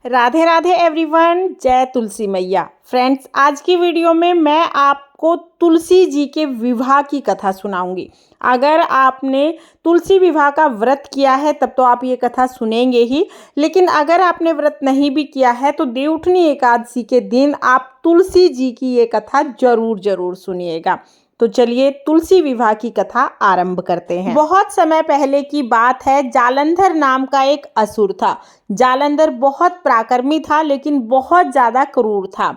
Radhe Radhe everyone, जय तुलसी मैया। Friends, आज की वीडियो में मैं आपको तुलसी जी के विवाह की कथा सुनाऊंगी। अगर आपने तुलसी विवाह का व्रत किया है तब तो आप ये कथा सुनेंगे ही, लेकिन अगर आपने व्रत नहीं भी किया है तो देवउठनी एकादशी के दिन आप तुलसी जी की ये कथा जरूर सुनिएगा। तो चलिए तुलसी विवाह की कथा आरंभ करते हैं। बहुत समय पहले की बात है। जालंधर नाम का एक असुर था। जालंधर बहुत पराक्रमी था लेकिन बहुत ज्यादा क्रूर था।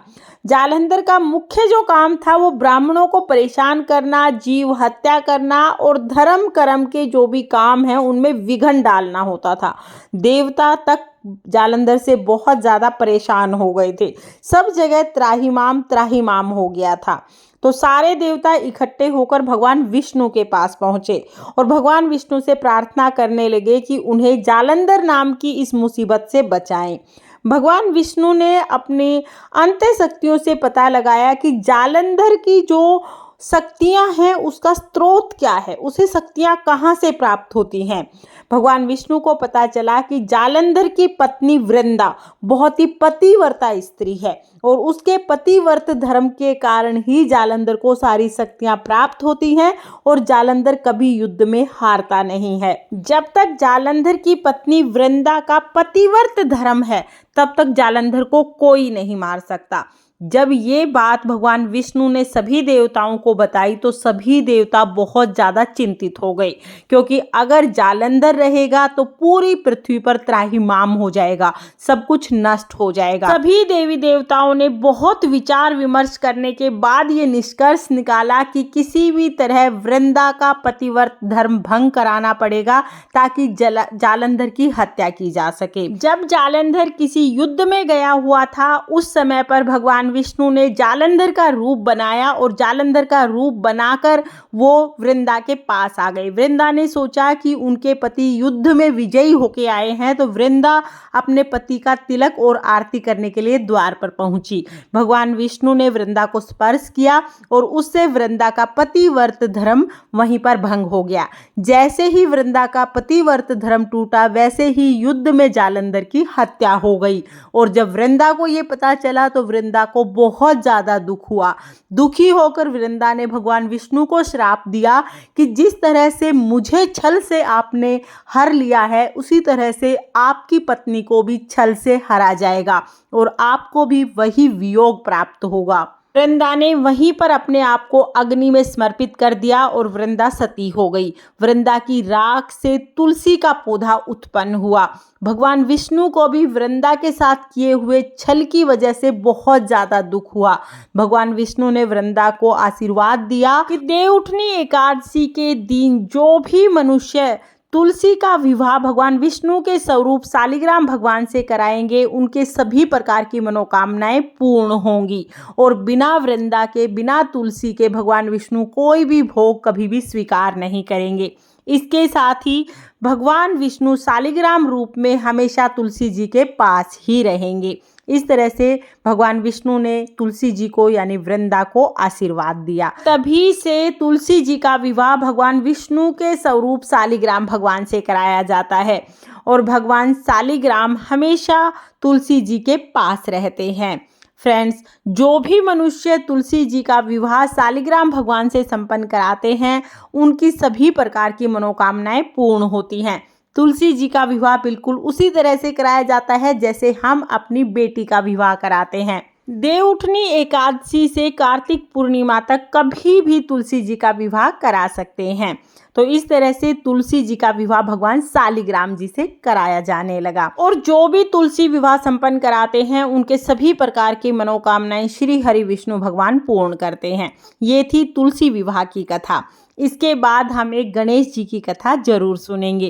जालंधर का मुख्य जो काम था वो ब्राह्मणों को परेशान करना, जीव हत्या करना और धर्म कर्म के जो भी काम है उनमें विघ्न डालना होता था। देवता तक जालंधर से बहुत ज्यादा परेशान हो गए थे। सब जगह त्राहिमाम हो गया था। तो सारे देवता इकट्ठे होकर भगवान विष्णु के पास पहुंचे और भगवान विष्णु से प्रार्थना करने लगे कि उन्हें जालंधर नाम की इस मुसीबत से बचाएं। भगवान विष्णु ने अपनी अंत्य शक्तियों से पता लगाया कि जालंधर की जो शक्तियां हैं उसका स्रोत क्या है, उसे शक्तियां कहाँ से प्राप्त होती हैं। भगवान विष्णु को पता चला कि जालंधर की पत्नी वृंदा बहुत ही पतिव्रता स्त्री है और उसके पतिव्रत धर्म के कारण ही जालंधर को सारी शक्तियां प्राप्त होती हैं और जालंधर कभी युद्ध में हारता नहीं है। जब तक जालंधर की पत्नी वृंदा का पतिव्रत धर्म है तब तक जालंधर को कोई नहीं मार सकता। जब ये बात भगवान विष्णु ने सभी देवताओं को बताई तो सभी देवता बहुत ज्यादा चिंतित हो गए, क्योंकि अगर जालंधर रहेगा तो पूरी पृथ्वी पर त्राहिमाम हो जाएगा, सब कुछ नष्ट हो जाएगा। सभी देवी देवताओं ने बहुत विचार विमर्श करने के बाद ये निष्कर्ष निकाला कि किसी भी तरह वृंदा का पतिव्रत धर्म भंग कराना पड़ेगा ताकि जालंधर की हत्या की जा सके। जब जालंधर किसी युद्ध में गया हुआ था उस समय पर भगवान विष्णु ने जालंधर का रूप बनाया और जालंधर का रूप बनाकर वो वृंदा के पास आ गई। वृंदा ने सोचा कि उनके पति युद्ध में विजयी होके आए हैं, तो वृंदा अपने पति का तिलक और आरती करने के लिए द्वार पर पहुंची। भगवान विष्णु ने वृंदा को स्पर्श किया और उससे वृंदा का पतिव्रत धर्म वहीं पर भंग हो गया। जैसे ही वृंदा का पतिव्रत धर्म टूटा वैसे ही युद्ध में जालंधर की हत्या हो गई। और जब वृंदा को ये पता चला तो वृंदा को बहुत ज्यादा दुख हुआ। दुखी होकर वृंदा ने भगवान विष्णु को श्राप दिया कि जिस तरह से मुझे छल से आपने हर लिया है उसी तरह से आपकी पत्नी को भी छल से हरा जाएगा और आपको भी वही वियोग प्राप्त होगा। वृंदा ने वहीं पर अपने आप को अग्नि में समर्पित कर दिया और वृंदा सती हो गई। वृंदा की राख से तुलसी का पौधा उत्पन्न हुआ। भगवान विष्णु को भी वृंदा के साथ किए हुए छल की वजह से बहुत ज्यादा दुख हुआ। भगवान विष्णु ने वृंदा को आशीर्वाद दिया कि देवउठनी एकादशी के दिन जो भी मनुष्य तुलसी का विवाह भगवान विष्णु के स्वरूप शालिग्राम भगवान से कराएंगे उनके सभी प्रकार की मनोकामनाएं पूर्ण होंगी और बिना वृंदा के, बिना तुलसी के भगवान विष्णु कोई भी भोग कभी भी स्वीकार नहीं करेंगे। इसके साथ ही भगवान विष्णु शालिग्राम रूप में हमेशा तुलसी जी के पास ही रहेंगे। इस तरह से भगवान विष्णु ने तुलसी जी को यानी वृंदा को आशीर्वाद दिया। तभी से तुलसी जी का विवाह भगवान विष्णु के स्वरूप शालिग्राम भगवान से कराया जाता है और भगवान शालिग्राम हमेशा तुलसी जी के पास रहते हैं। फ्रेंड्स, जो भी मनुष्य तुलसी जी का विवाह शालिग्राम भगवान से संपन्न कराते हैं उनकी सभी प्रकार की मनोकामनाएं पूर्ण होती हैं। तुलसी जी का विवाह बिल्कुल उसी तरह से कराया जाता है जैसे हम अपनी बेटी का विवाह कराते हैं। देवउठनी एकादशी से कार्तिक पूर्णिमा तक कभी भी तुलसी जी का विवाह करा सकते हैं। तो इस तरह से तुलसी जी का विवाह भगवान शालिग्राम जी से कराया जाने लगा और जो भी तुलसी विवाह संपन्न कराते हैं उनके सभी प्रकार की मनोकामनाएं श्री हरि विष्णु भगवान पूर्ण करते हैं। ये थी तुलसी विवाह की कथा। इसके बाद हम एक गणेश जी की कथा जरूर सुनेंगे।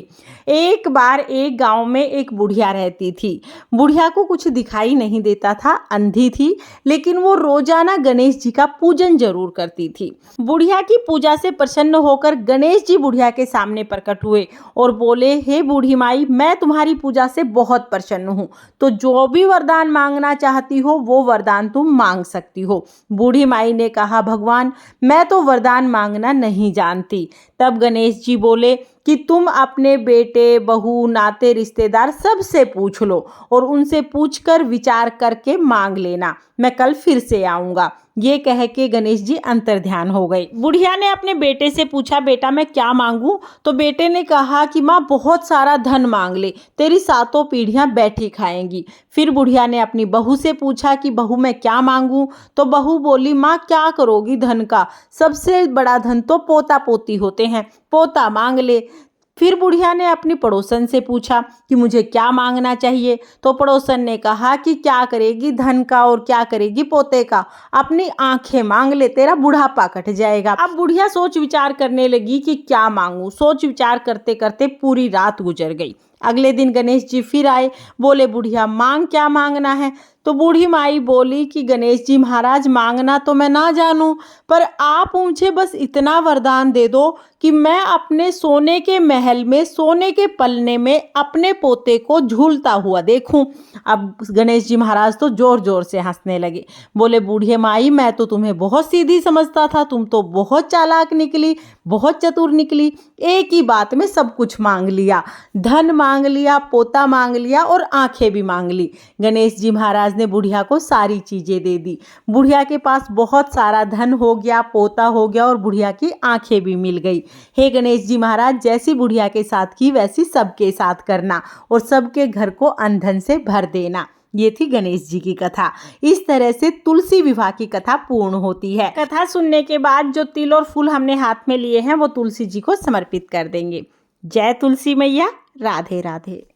एक बार एक गांव में एक बुढ़िया रहती थी। बुढ़िया को कुछ दिखाई नहीं देता था, अंधी थी, लेकिन वो रोजाना गणेश जी का पूजन जरूर करती थी। बुढ़िया की पूजा से प्रसन्न होकर गणेश जी बुढ़िया के सामने प्रकट हुए और बोले, हे बूढ़ी माई, मैं तुम्हारी पूजा से बहुत प्रसन्न हूँ, तो जो भी वरदान मांगना चाहती हो वो वरदान तुम मांग सकती हो। बूढ़ी माई ने कहा, भगवान, मैं तो वरदान मांगना नहीं जानती। तब गणेश जी बोले, कि तुम अपने बेटे, बहू, नाते रिश्तेदार सबसे पूछ लो और उनसे पूछकर विचार करके मांग लेना। मैं कल फिर से आऊँगा। ये कह के गणेश जी अंतर्ध्यान हो गए। बुढ़िया ने अपने बेटे से पूछा, बेटा मैं क्या मांगूं? तो बेटे ने कहा कि माँ बहुत सारा धन मांग ले, तेरी 7 पीढ़ियां बैठी खाएंगी। फिर बुढ़िया ने अपनी बहू से पूछा कि बहू मैं क्या मांगूं? तो बहू बोली, माँ क्या करोगी धन का? सबसे बड़ा धन तो पोता पोती होते हैं, पोता मांग ले। फिर बुढ़िया ने अपनी पड़ोसन से पूछा कि मुझे क्या मांगना चाहिए? तो पड़ोसन ने कहा कि क्या करेगी धन का और क्या करेगी पोते का? अपनी आंखें मांग ले, तेरा बुढ़ापा कट जाएगा। अब बुढ़िया सोच विचार करने लगी कि क्या मांगू। सोच विचार करते करते पूरी रात गुजर गई। अगले दिन गणेश जी फिर आए। बोले, बुढ़िया मांग क्या मांगना है? तो बूढ़ी माई बोली कि गणेश जी महाराज मांगना तो मैं ना जानूं, पर आप मुझे बस इतना वरदान दे दो कि मैं अपने सोने के महल में, सोने के पलने में अपने पोते को झूलता हुआ देखूं। अब गणेश जी महाराज तो जोर जोर से हंसने लगे। बोले, बूढ़े माई मैं तो तुम्हें बहुत सीधी समझता था, तुम तो बहुत चालाक निकली, बहुत चतुर निकली। एक ही बात में सब कुछ मांग लिया, धन मांग लिया, पोता मांग लिया और आंखें भी मांग ली। गणेश जी महाराज ने बुढ़िया को सारी चीजें दे दी। बुढ़िया के पास बहुत सारा धन हो गया, पोता हो गया और बुढ़िया की आंखें भी मिल गई। हे गणेश जी महाराज, जैसी बुढ़िया के साथ की वैसी सबके साथ करना और सबके घर को अन्न धन से भर देना। ये थी गणेश जी की कथा। इस तरह से तुलसी विवाह की कथा पूर्ण होती है। कथा सुनने के बाद जो तिल और फूल हमने हाथ में लिए हैं वो तुलसी जी को समर्पित कर देंगे। जय तुलसी मैया। राधे राधे।